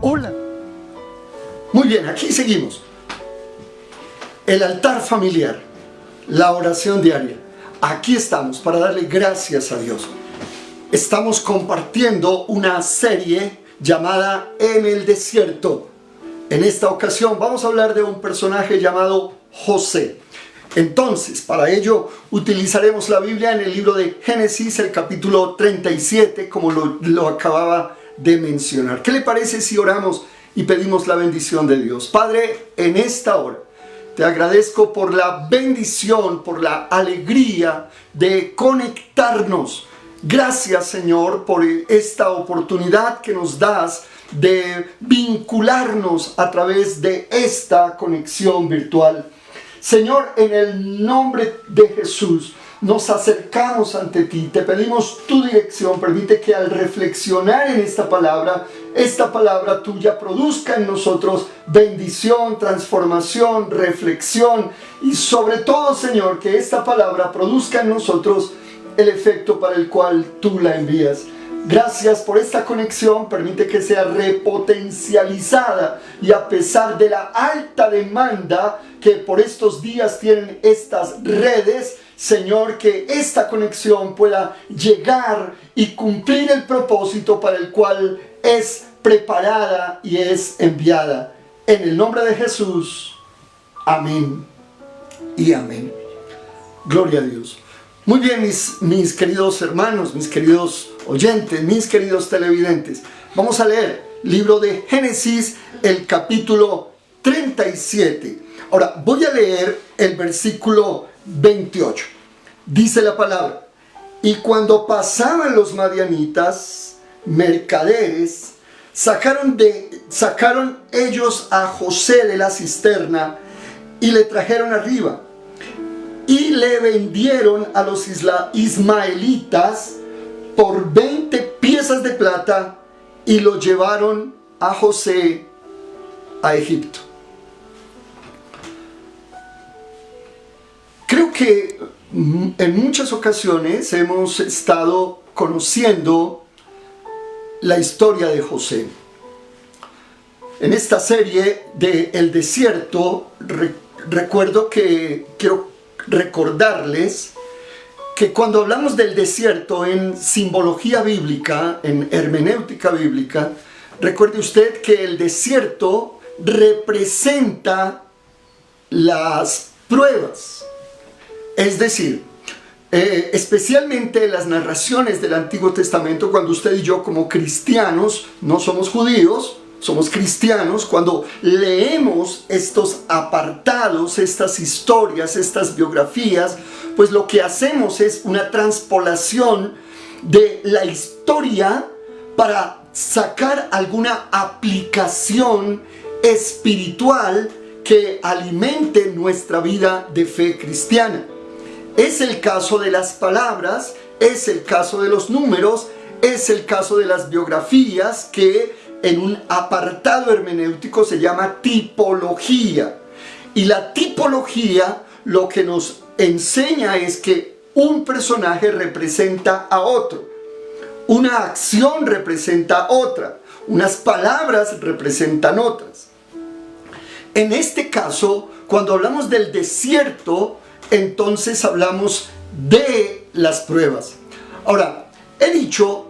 Hola. Muy bien, aquí seguimos. El altar familiar, la oración diaria. Aquí estamos para darle gracias a Dios. Estamos compartiendo una serie llamada En el Desierto. En esta ocasión vamos a hablar de un personaje llamado José. Entonces, para ello utilizaremos la Biblia en el libro de Génesis, el capítulo 37, como lo acababa de mencionar. ¿Qué le parece si oramos y pedimos la bendición de Dios? Padre, en esta hora te agradezco por la bendición, por la alegría de conectarnos. Gracias, Señor, por esta oportunidad que nos das de vincularnos a través de esta conexión virtual. Señor, en el nombre de Jesús, nos acercamos ante ti, te pedimos tu dirección. Permite que al reflexionar en esta palabra tuya produzca en nosotros bendición, transformación, reflexión y sobre todo, Señor, que esta palabra produzca en nosotros el efecto para el cual tú la envías. Gracias por esta conexión, permite que sea repotencializada y a pesar de la alta demanda que por estos días tienen estas redes, Señor, que esta conexión pueda llegar y cumplir el propósito para el cual es preparada y es enviada. En el nombre de Jesús, amén y amén. Gloria a Dios. Muy bien, mis queridos hermanos, mis queridos oyentes, mis queridos televidentes. Vamos a leer libro de Génesis, el capítulo 37. Ahora, voy a leer el versículo 28. Dice la palabra: y cuando pasaban los madianitas, mercaderes, sacaron ellos a José de la cisterna y le trajeron arriba. Y le vendieron a los ismaelitas por 20 piezas de plata y lo llevaron a José a Egipto. Creo que en muchas ocasiones hemos estado conociendo la historia de José. En esta serie de El Desierto, recuerdo que quiero recordarles que cuando hablamos del desierto en simbología bíblica, en hermenéutica bíblica, recuerde usted que el desierto representa las pruebas. Es decir, especialmente las narraciones del Antiguo Testamento, cuando usted y yo como cristianos, no somos judíos, somos cristianos, cuando leemos estos apartados, estas historias, estas biografías, pues lo que hacemos es una transpolación de la historia para sacar alguna aplicación espiritual que alimente nuestra vida de fe cristiana. Es el caso de las palabras, es el caso de los números, es el caso de las biografías que en un apartado hermenéutico se llama tipología. Y la tipología lo que nos enseña es que un personaje representa a otro, una acción representa otra, unas palabras representan otras. En este caso, cuando hablamos del desierto, entonces hablamos de las pruebas. Ahora, he dicho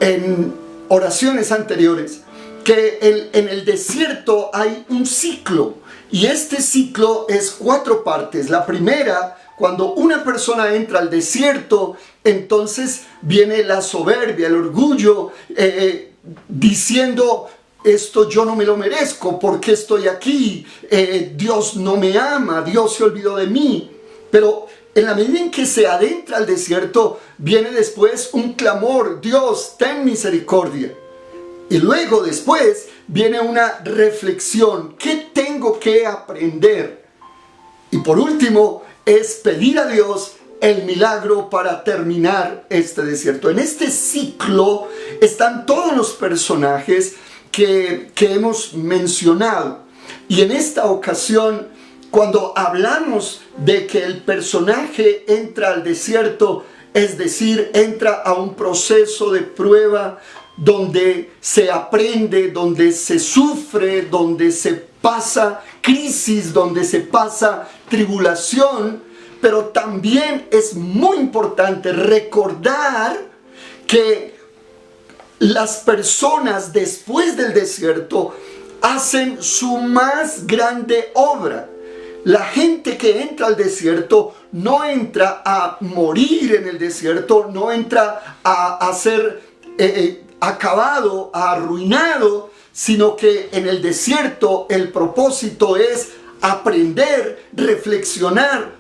en oraciones anteriores que en el desierto hay un ciclo, y este ciclo es 4 partes. La primera, cuando una persona entra al desierto, entonces viene la soberbia, el orgullo, diciendo: esto yo no me lo merezco, ¿por qué estoy aquí? Dios no me ama, Dios se olvidó de mí. Pero en la medida en que se adentra al desierto, viene después un clamor: Dios, ten misericordia. Y luego después viene una reflexión: ¿qué tengo que aprender? Y por último es pedir a Dios el milagro para terminar este desierto. En este ciclo están todos los personajes que hemos mencionado. Y en esta ocasión, cuando hablamos de que el personaje entra al desierto, es decir, entra a un proceso de prueba, donde se aprende, donde se sufre, donde se pasa crisis, donde se pasa tribulación, pero también es muy importante recordar que las personas después del desierto hacen su más grande obra. La gente que entra al desierto no entra a morir en el desierto, no entra a ser acabado, arruinado, sino que en el desierto el propósito es aprender, reflexionar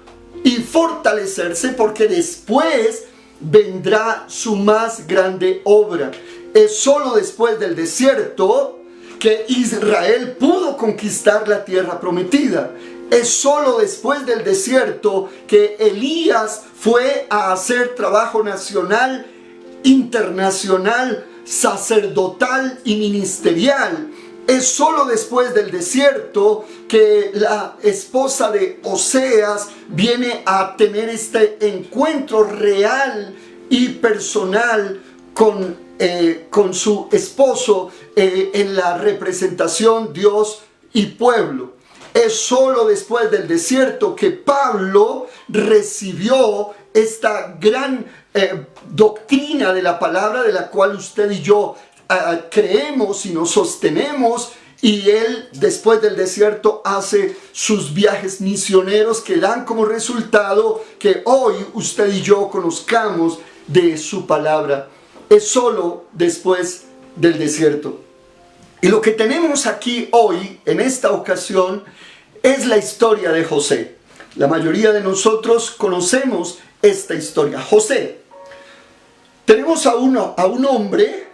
y fortalecerse, porque después vendrá su más grande obra. Es solo después del desierto que Israel pudo conquistar la tierra prometida. Es solo después del desierto que Elías fue a hacer trabajo nacional, internacional, sacerdotal y ministerial. Es solo después del desierto que la esposa de Oseas viene a tener este encuentro real y personal con su esposo en la representación Dios y pueblo. Es solo después del desierto que Pablo recibió esta gran doctrina de la palabra, de la cual usted y yo creemos y nos sostenemos, y él después del desierto hace sus viajes misioneros que dan como resultado que hoy usted y yo conozcamos de su palabra. Es solo después del desierto. Y lo que tenemos aquí hoy, en esta ocasión, es la historia de José. La mayoría de nosotros conocemos esta historia. José. Tenemos a un hombre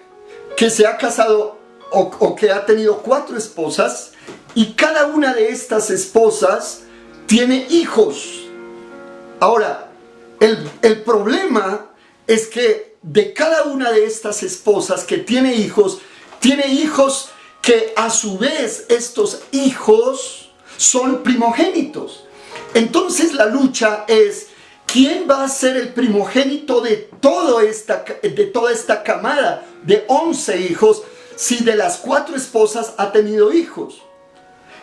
que se ha casado o que ha tenido 4 esposas, y cada una de estas esposas tiene hijos. Ahora, el problema es que de cada una de estas esposas que tiene hijos que a su vez estos hijos son primogénitos. Entonces la lucha es: ¿quién va a ser el primogénito de toda esta camada de 11 hijos si de las 4 esposas ha tenido hijos?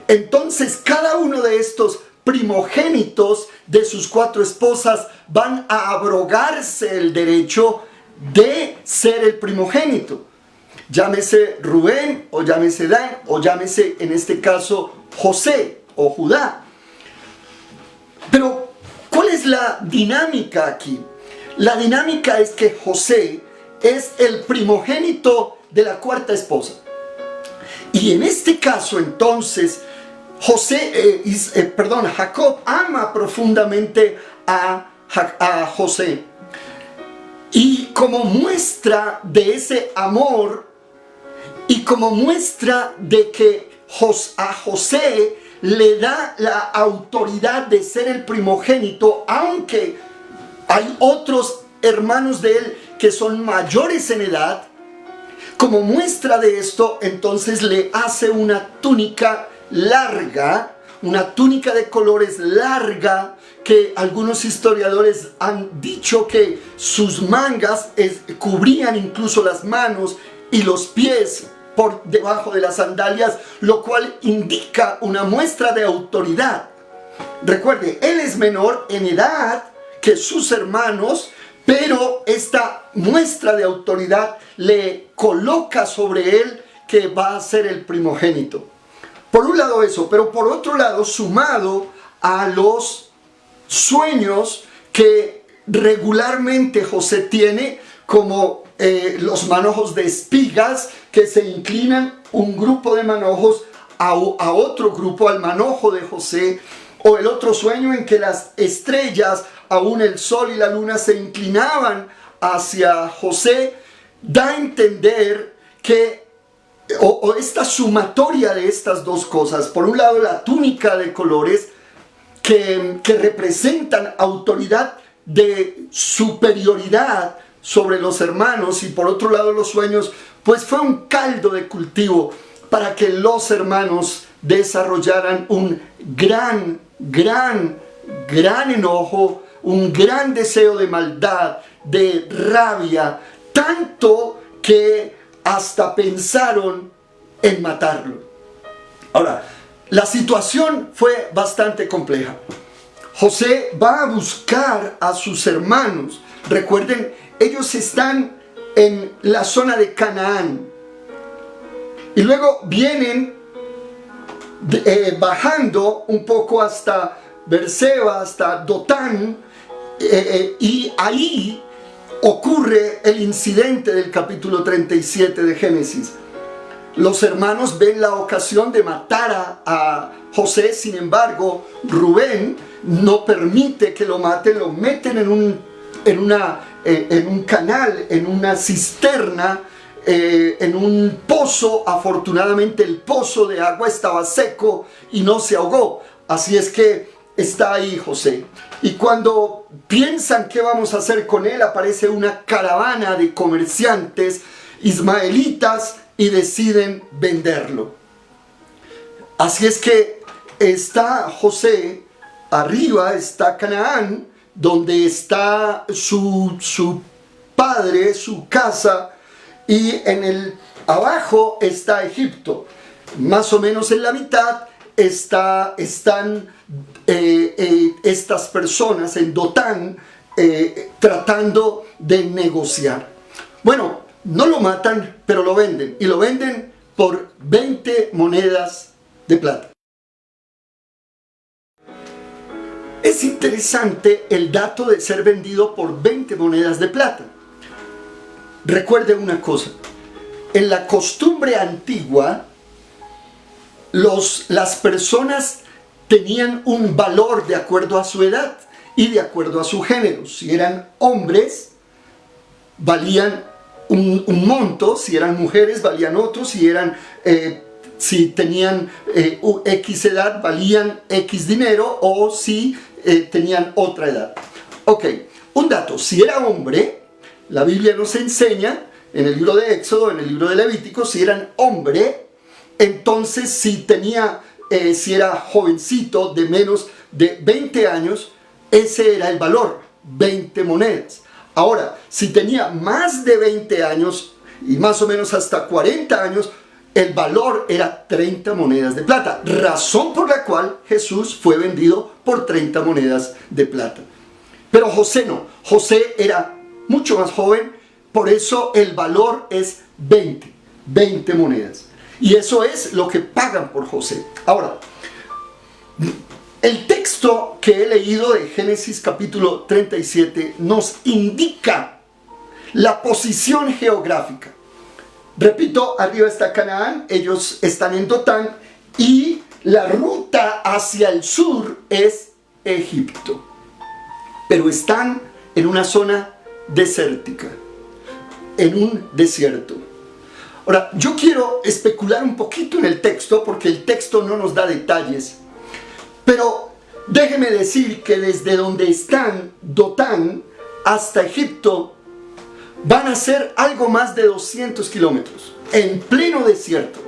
Entonces cada uno de estos primogénitos de sus 4 esposas van a abrogarse el derecho de ser el primogénito. Llámese Rubén, o llámese Dan, o llámese en este caso José o Judá. Pero ¿cuál es la dinámica aquí? La dinámica es que José es el primogénito de la 4ª esposa. Y en este caso entonces Jacob ama profundamente a José. Y como muestra de ese amor y como muestra de que a José le da la autoridad de ser el primogénito, aunque hay otros hermanos de él que son mayores en edad, como muestra de esto, entonces le hace una túnica larga, una túnica de colores larga, que algunos historiadores han dicho que sus mangas cubrían incluso las manos y los pies por debajo de las sandalias, lo cual indica una muestra de autoridad. Recuerde, él es menor en edad que sus hermanos, pero esta muestra de autoridad le coloca sobre él que va a ser el primogénito. Por un lado eso, pero por otro lado, sumado a los sueños que regularmente José tiene, como los manojos de espigas, que se inclinan un grupo de manojos a otro grupo, al manojo de José, o el otro sueño en que las estrellas, aún el sol y la luna, se inclinaban hacia José, da a entender que o esta sumatoria de estas dos cosas, por un lado la túnica de colores que representan autoridad de superioridad sobre los hermanos, y por otro lado los sueños, pues fue un caldo de cultivo para que los hermanos desarrollaran un gran enojo, un gran deseo de maldad, de rabia, tanto que hasta pensaron en matarlo. Ahora, la situación fue bastante compleja. José va a buscar a sus hermanos. Recuerden, ellos están en la zona de Canaán. Y luego vienen bajando un poco hasta Beerseba, hasta Dotán. Y ahí ocurre el incidente del capítulo 37 de Génesis. Los hermanos ven la ocasión de matar a José. Sin embargo, Rubén no permite que lo maten. Lo meten en un canal, en una cisterna, en un pozo. Afortunadamente el pozo de agua estaba seco y no se ahogó. Así es que está ahí José. Y cuando piensan qué vamos a hacer con él, aparece una caravana de comerciantes ismaelitas y deciden venderlo. Así es que está José, arriba está Canaán, donde está su padre, su casa, y abajo está Egipto. Más o menos en la mitad están estas personas en Dotán tratando de negociar. Bueno, no lo matan, pero lo venden. Y lo venden por 20 monedas de plata. Es interesante el dato de ser vendido por 20 monedas de plata. Recuerde una cosa. En la costumbre antigua, las personas tenían un valor de acuerdo a su edad y de acuerdo a su género. Si eran hombres, valían un monto; si eran mujeres, valían otro; si tenían X edad, valían X dinero, o si tenían otra edad. Ok, un dato: si era hombre, la Biblia nos enseña en el libro de Éxodo, en el libro de Levítico, si eran hombre, entonces si era jovencito de menos de 20 años, ese era el valor, 20 monedas. Ahora, si tenía más de 20 años y más o menos hasta 40 años, el valor era 30 monedas de plata. Razón por la cual Jesús fue vendido por 30 monedas de plata. Pero José no. José era mucho más joven, por eso el valor es 20 monedas. Y eso es lo que pagan por José. Ahora, el texto que he leído de Génesis capítulo 37 nos indica la posición geográfica. Repito, arriba está Canaán, ellos están en Dotán, y la ruta hacia el sur es Egipto. Pero están en una zona desértica, en un desierto. Ahora, yo quiero especular un poquito en el texto, porque el texto no nos da detalles. Pero déjeme decir que desde donde están, Dotán, hasta Egipto, van a ser algo más de 200 kilómetros, en pleno desierto.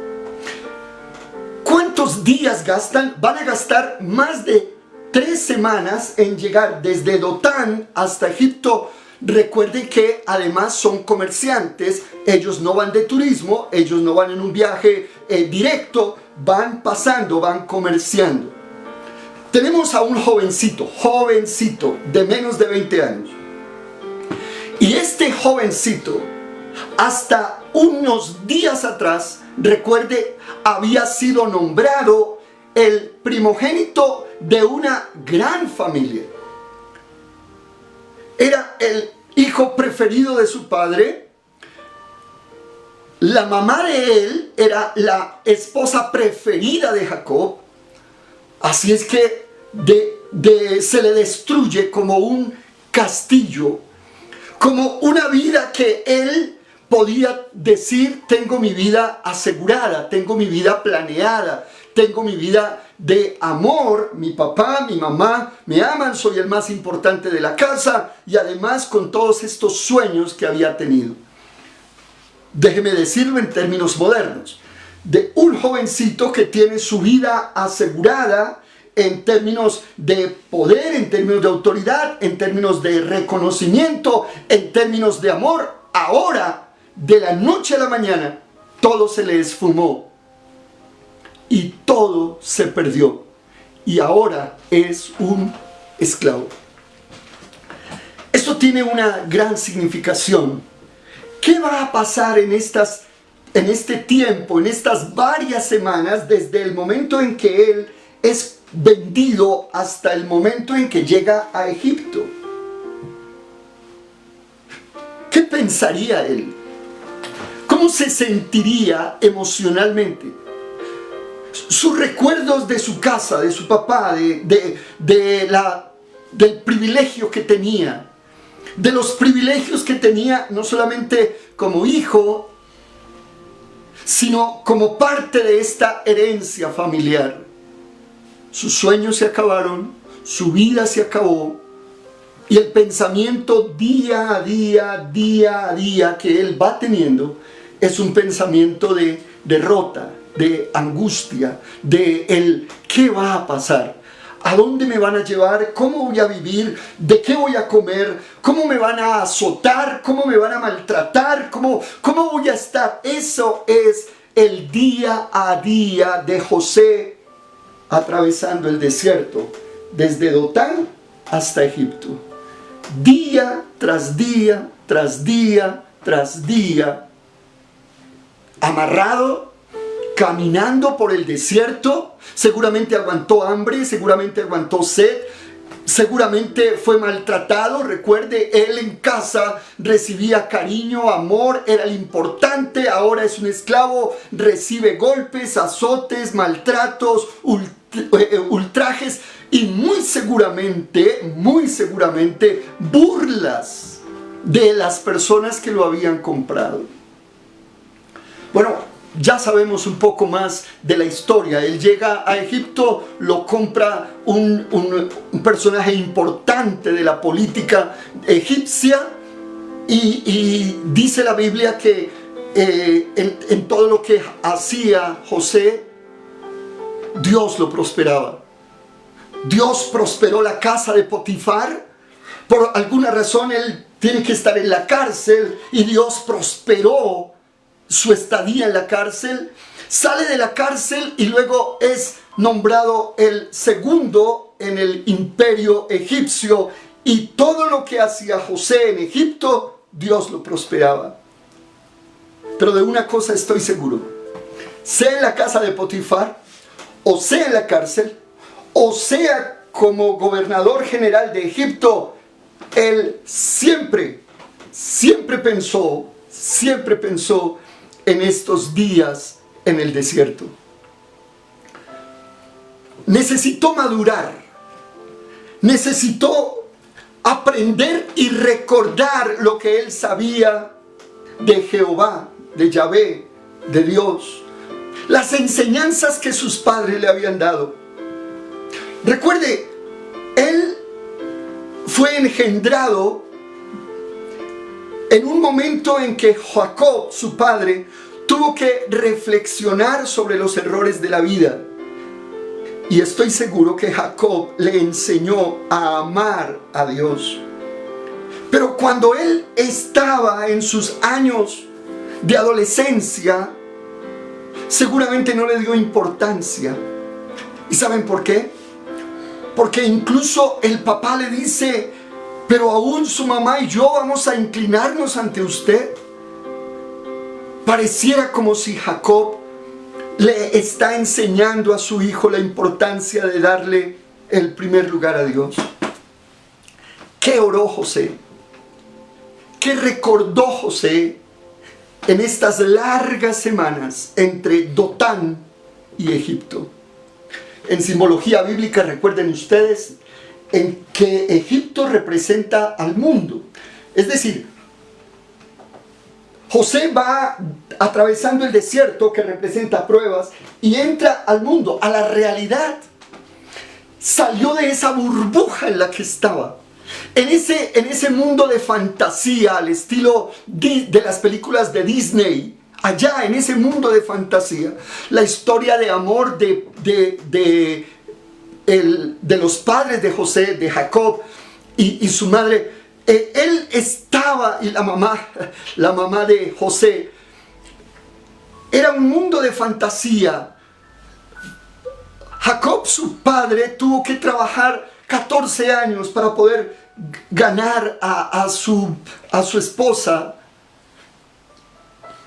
¿Cuántos días gastan? Van a gastar más de 3 semanas en llegar desde Dotán hasta Egipto. Recuerden que además son comerciantes, ellos no van de turismo, ellos no van en un viaje directo, van pasando, van comerciando. Tenemos a un jovencito de menos de 20 años. Y este jovencito, hasta unos días atrás, recuerde, había sido nombrado el primogénito de una gran familia. Era el hijo preferido de su padre. La mamá de él era la esposa preferida de Jacob. Así es que se le destruye como un castillo, como una vida que él podía decir: tengo mi vida asegurada, tengo mi vida planeada, tengo mi vida de amor, mi papá, mi mamá me aman, soy el más importante de la casa, y además con todos estos sueños que había tenido. Déjeme decirlo en términos modernos, de un jovencito que tiene su vida asegurada en términos de poder, en términos de autoridad, en términos de reconocimiento, en términos de amor. Ahora de la noche a la mañana, todo se le esfumó y todo se perdió. Y ahora es un esclavo. Esto tiene una gran significación. ¿Qué va a pasar en este tiempo, en estas varias semanas, desde el momento en que él es vendido hasta el momento en que llega a Egipto? ¿Qué pensaría él? ¿Cómo se sentiría emocionalmente? Sus recuerdos de su casa, de su papá, del privilegio que tenía, de los privilegios que tenía no solamente como hijo, sino como parte de esta herencia familiar. Sus sueños se acabaron, su vida se acabó, y el pensamiento día a día que él va teniendo es un pensamiento de derrota, de angustia, de el ¿qué va a pasar? ¿A dónde me van a llevar? ¿Cómo voy a vivir? ¿De qué voy a comer? ¿Cómo me van a azotar? ¿Cómo me van a maltratar? ¿Cómo voy a estar? Eso es el día a día de José atravesando el desierto, desde Dotán hasta Egipto. Día tras día, tras día, tras día, amarrado, caminando por el desierto. Seguramente aguantó hambre, seguramente aguantó sed, seguramente fue maltratado. Recuerde, él en casa recibía cariño, amor, era el importante. Ahora es un esclavo, recibe golpes, azotes, maltratos, ultrajes y muy seguramente burlas de las personas que lo habían comprado. Bueno, ya sabemos un poco más de la historia. Él llega a Egipto, lo compra un personaje importante de la política egipcia, y dice la Biblia que en todo lo que hacía José, Dios lo prosperaba. Dios prosperó la casa de Potifar. Por alguna razón él tiene que estar en la cárcel y Dios prosperó su estadía en la cárcel. Sale de la cárcel y luego es nombrado el segundo en el imperio egipcio, y todo lo que hacía José en Egipto, Dios lo prosperaba. Pero de una cosa estoy seguro: sea en la casa de Potifar, o sea en la cárcel, o sea como gobernador general de Egipto, él siempre pensó en estos días en el desierto. Necesitó madurar, necesitó aprender y recordar lo que él sabía de Jehová, de Yahvé, de Dios, las enseñanzas que sus padres le habían dado. Recuerde, él fue engendrado en un momento en que Jacob, su padre, tuvo que reflexionar sobre los errores de la vida. Y estoy seguro que Jacob le enseñó a amar a Dios. Pero cuando él estaba en sus años de adolescencia, seguramente no le dio importancia. ¿Y saben por qué? Porque incluso el papá le dice: pero aún su mamá y yo vamos a inclinarnos ante usted. Pareciera como si Jacob le está enseñando a su hijo la importancia de darle el primer lugar a Dios. ¿Qué oró José? ¿Qué recordó José en estas largas semanas entre Dotán y Egipto? En simbología bíblica, recuerden ustedes, en que Egipto representa al mundo. Es decir, José va atravesando el desierto, que representa pruebas, y entra al mundo, a la realidad. Salió de esa burbuja en la que estaba. En ese mundo de fantasía, al estilo de las películas de Disney. Allá, en ese mundo de fantasía, la historia de amor de los padres de José, de Jacob y su madre, él estaba, y la mamá de José, era un mundo de fantasía. Jacob, su padre, tuvo que trabajar 14 años para poder ganar a su esposa.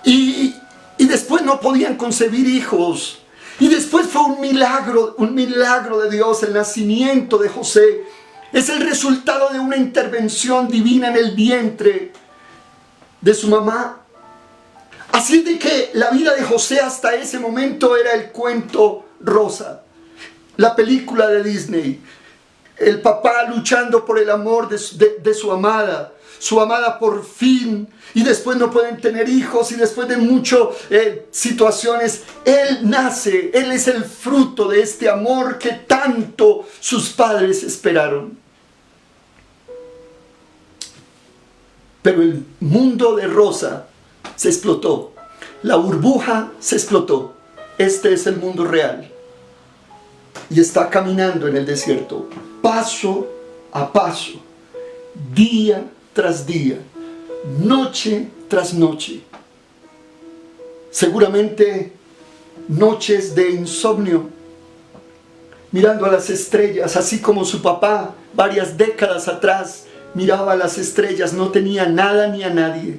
Y después no podían concebir hijos. Y después fue un milagro de Dios, el nacimiento de José. Es el resultado de una intervención divina en el vientre de su mamá. Así de que la vida de José hasta ese momento era el cuento rosa. La película de Disney. El papá luchando por el amor de su amada. Su amada por fin, y después no pueden tener hijos, y después de muchas situaciones, él nace, él es el fruto de este amor que tanto sus padres esperaron. Pero el mundo de rosa se explotó, la burbuja se explotó. Este es el mundo real, y está caminando en el desierto, paso a paso, día tras día, noche tras noche. Seguramente noches de insomnio, mirando a las estrellas, así como su papá varias décadas atrás miraba a las estrellas, no tenía nada ni a nadie.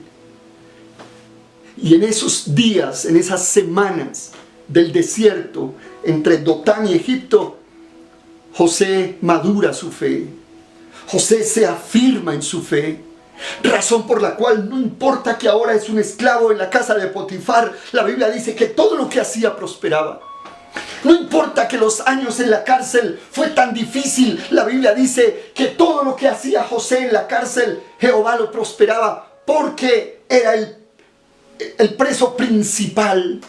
Y en esos días, en esas semanas del desierto, entre Dotán y Egipto, José madura su fe. José se afirma en su fe. Razón por la cual no importa que ahora es un esclavo en la casa de Potifar, la Biblia dice que todo lo que hacía prosperaba. No importa que los años en la cárcel fue tan difícil, la Biblia dice que todo lo que hacía José en la cárcel, Jehová lo prosperaba, porque era el preso principal.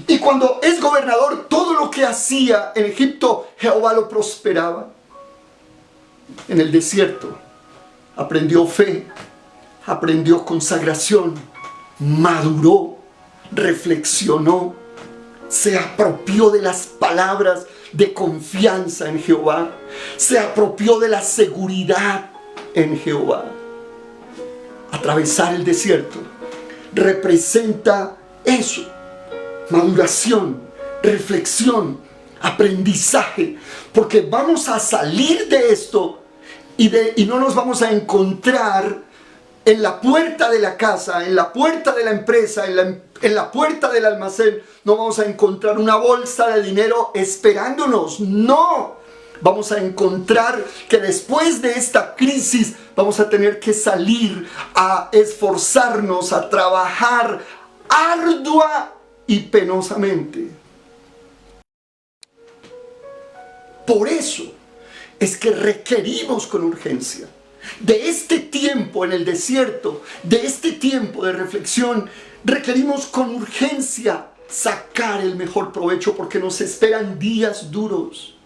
Y cuando es gobernador, todo lo que hacía en Egipto, Jehová lo prosperaba. En el desierto aprendió fe, aprendió consagración, maduró, reflexionó, se apropió de las palabras de confianza en Jehová, se apropió de la seguridad en Jehová. Atravesar el desierto representa eso: maduración, reflexión, aprendizaje, porque vamos a salir de esto y no nos vamos a encontrar en la puerta de la casa, en la puerta de la empresa, en la puerta del almacén. No vamos a encontrar una bolsa de dinero esperándonos. No, vamos a encontrar que después de esta crisis vamos a tener que salir a esforzarnos, a trabajar ardua y penosamente. Por eso es que requerimos con urgencia de este tiempo en el desierto, de este tiempo de reflexión. Requerimos con urgencia sacar el mejor provecho, porque nos esperan días duros,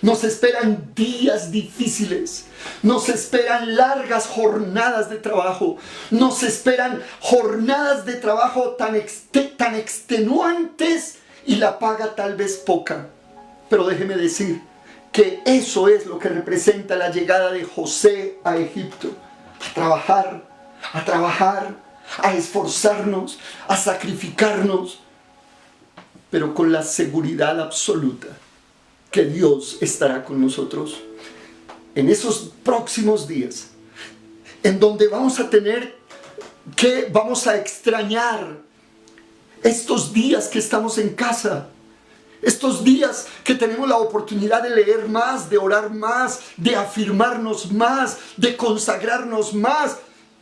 nos esperan días difíciles, nos esperan largas jornadas de trabajo, nos esperan jornadas de trabajo tan extenuantes y la paga tal vez poca. Pero déjeme decir que eso es lo que representa la llegada de José a Egipto. A trabajar, a esforzarnos, a sacrificarnos, pero con la seguridad absoluta que Dios estará con nosotros en esos próximos días, en donde vamos a extrañar estos días que estamos en casa. Estos días que tenemos la oportunidad de leer más, de orar más, de afirmarnos más, de consagrarnos más.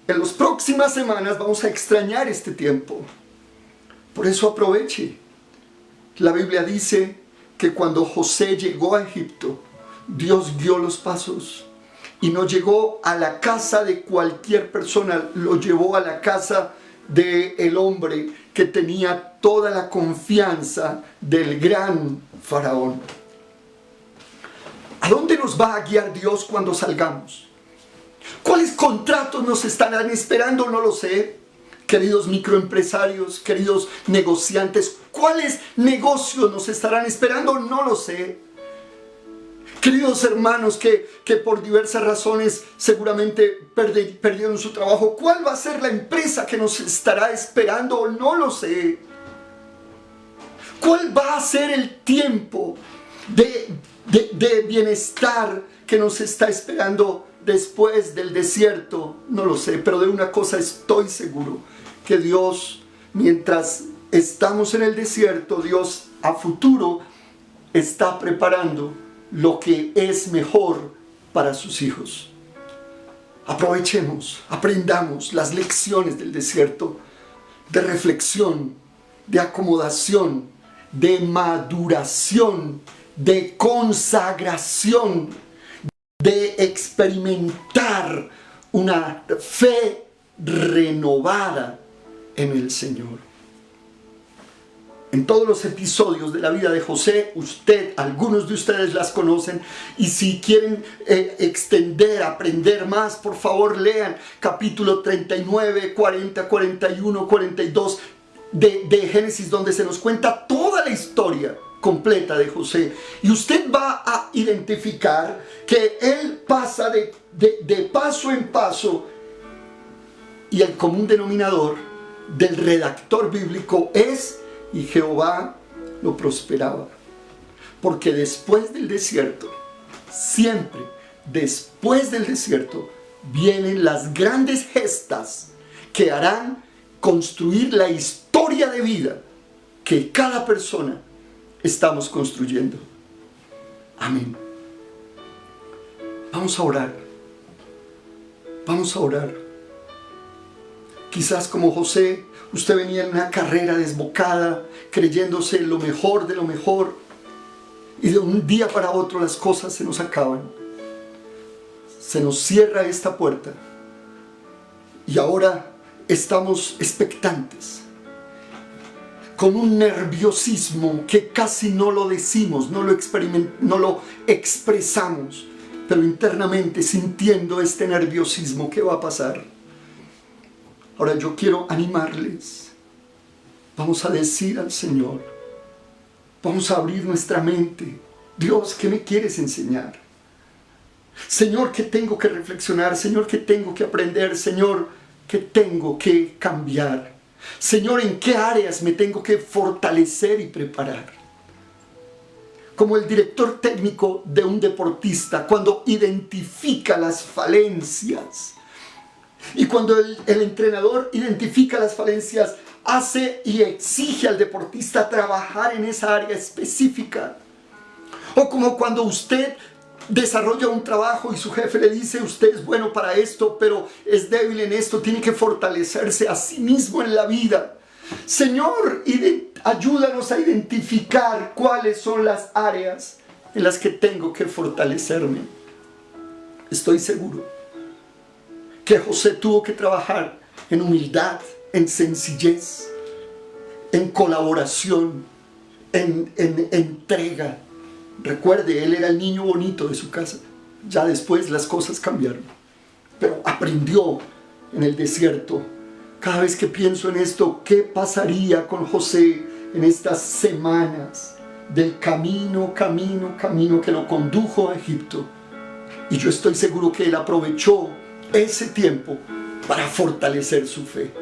En las próximas semanas vamos a extrañar este tiempo. Por eso aproveche. La Biblia dice que cuando José llegó a Egipto, Dios guió los pasos. Y no llegó a la casa de cualquier persona, lo llevó a la casa del hombre que tenía toda la confianza del gran faraón. ¿A dónde nos va a guiar Dios cuando salgamos? ¿Cuáles contratos nos estarán esperando? No lo sé. Queridos microempresarios, queridos negociantes, ¿cuáles negocios nos estarán esperando? No lo sé. Queridos hermanos que por diversas razones seguramente perdieron su trabajo, ¿cuál va a ser la empresa que nos estará esperando? No lo sé. ¿Cuál va a ser el tiempo de bienestar que nos está esperando después del desierto? No lo sé, pero de una cosa estoy seguro, que Dios, mientras estamos en el desierto, Dios a futuro está preparando lo que es mejor para sus hijos. Aprovechemos, aprendamos las lecciones del desierto, de reflexión, de acomodación, de maduración, de consagración, de experimentar una fe renovada en el Señor. En todos los episodios de la vida de José, algunos de ustedes las conocen, y si quieren extender, aprender más, por favor lean capítulo 39, 40, 41, 42 de Génesis, donde se nos cuenta toda la historia completa de José. Y usted va a identificar que él pasa de paso en paso, y el común denominador del redactor bíblico es: y Jehová lo prosperaba. Porque después del desierto, siempre después del desierto, vienen las grandes gestas que harán construir la historia de vida que cada persona estamos construyendo. Amén. Vamos a orar. Vamos a orar. Quizás como José, usted venía en una carrera desbocada, creyéndose lo mejor de lo mejor, y de un día para otro las cosas se nos acaban. Se nos cierra esta puerta, y ahora estamos expectantes, con un nerviosismo que casi no lo decimos, no lo expresamos, pero internamente sintiendo este nerviosismo. ¿Qué va a pasar? Ahora yo quiero animarles. Vamos a decir al Señor, vamos a abrir nuestra mente. Dios, ¿qué me quieres enseñar? Señor, ¿qué tengo que reflexionar? Señor, ¿qué tengo que aprender? Señor, ¿qué tengo que cambiar? Señor, ¿en qué áreas me tengo que fortalecer y preparar? Como el director técnico de un deportista, cuando identifica las falencias, y cuando el entrenador identifica las falencias, hace y exige al deportista trabajar en esa área específica. O como cuando usted desarrolla un trabajo y su jefe le dice: usted es bueno para esto, pero es débil en esto, tiene que fortalecerse a sí mismo en la vida. Señor, ayúdanos a identificar cuáles son las áreas en las que tengo que fortalecerme. Estoy seguro que José tuvo que trabajar en humildad, en sencillez, en colaboración, en entrega. Recuerde, él era el niño bonito de su casa. Ya después las cosas cambiaron, pero aprendió en el desierto. Cada vez que pienso en esto, ¿qué pasaría con José en estas semanas del camino que lo condujo a Egipto? Y yo estoy seguro que él aprovechó ese tiempo para fortalecer su fe.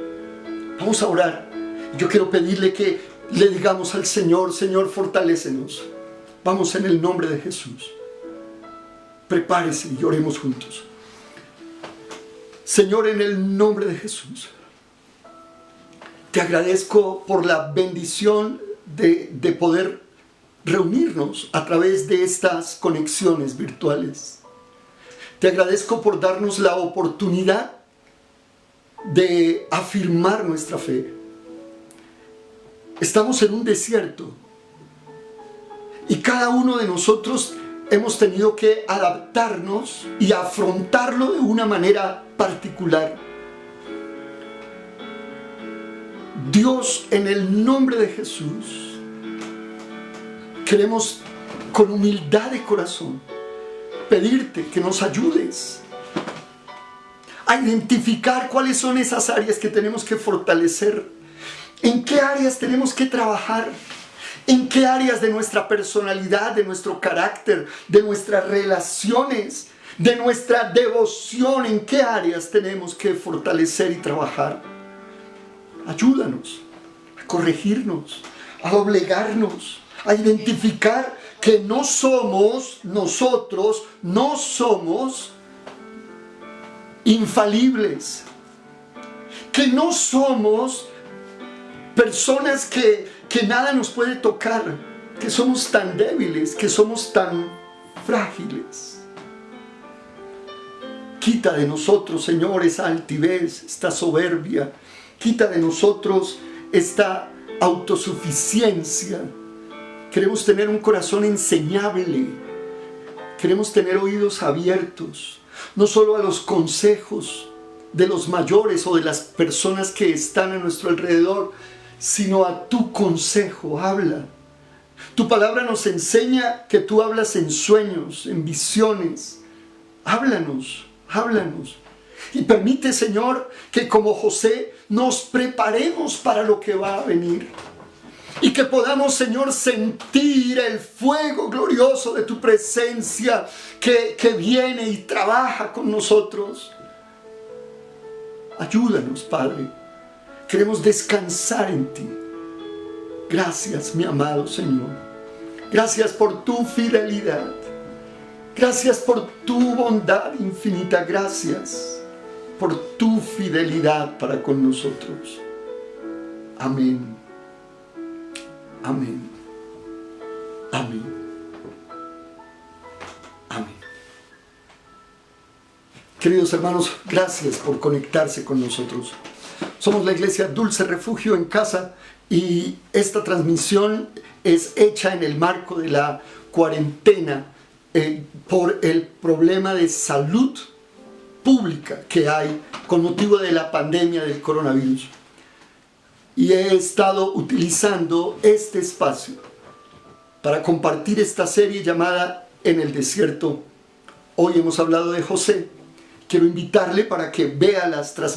Vamos a orar. Yo quiero pedirle que le digamos al Señor: Señor, fortalécenos. Vamos en el nombre de Jesús. Prepárese y oremos juntos. Señor, en el nombre de Jesús, te agradezco por la bendición de poder reunirnos a través de estas conexiones virtuales. Te agradezco por darnos la oportunidad de afirmar nuestra fe. Estamos en un desierto y cada uno de nosotros hemos tenido que adaptarnos y afrontarlo de una manera particular. Dios, en el nombre de Jesús, queremos con humildad de corazón pedirte que nos ayudes a identificar cuáles son esas áreas que tenemos que fortalecer, en qué áreas tenemos que trabajar, ¿En qué áreas de nuestra personalidad, de nuestro carácter, de nuestras relaciones, de nuestra devoción, en qué áreas tenemos que fortalecer y trabajar? Ayúdanos a corregirnos, a doblegarnos, a identificar que nosotros no somos infalibles, que no somos personas que nada nos puede tocar, que somos tan débiles, que somos tan frágiles. Quita de nosotros, Señor, esa altivez, esta soberbia. Quita de nosotros esta autosuficiencia. Queremos tener un corazón enseñable. Queremos tener oídos abiertos, no solo a los consejos de los mayores o de las personas que están a nuestro alrededor, sino a tu consejo. Habla. Tu palabra nos enseña que tú hablas en sueños, en visiones. Háblanos, háblanos. Y permite, Señor, que como José nos preparemos para lo que va a venir. Y que podamos, Señor, sentir el fuego glorioso de tu presencia que viene y trabaja con nosotros. Ayúdanos, Padre. Queremos descansar en ti. Gracias, mi amado Señor. Gracias por tu fidelidad. Gracias por tu bondad infinita. Gracias por tu fidelidad para con nosotros. Amén. Amén. Amén. Amén. Queridos hermanos, gracias por conectarse con nosotros. Somos la iglesia Dulce Refugio en Casa y esta transmisión es hecha en el marco de la cuarentena por el problema de salud pública que hay con motivo de la pandemia del coronavirus. Y he estado utilizando este espacio para compartir esta serie llamada En el Desierto. Hoy hemos hablado de José. Quiero invitarle para que vea las transmisiones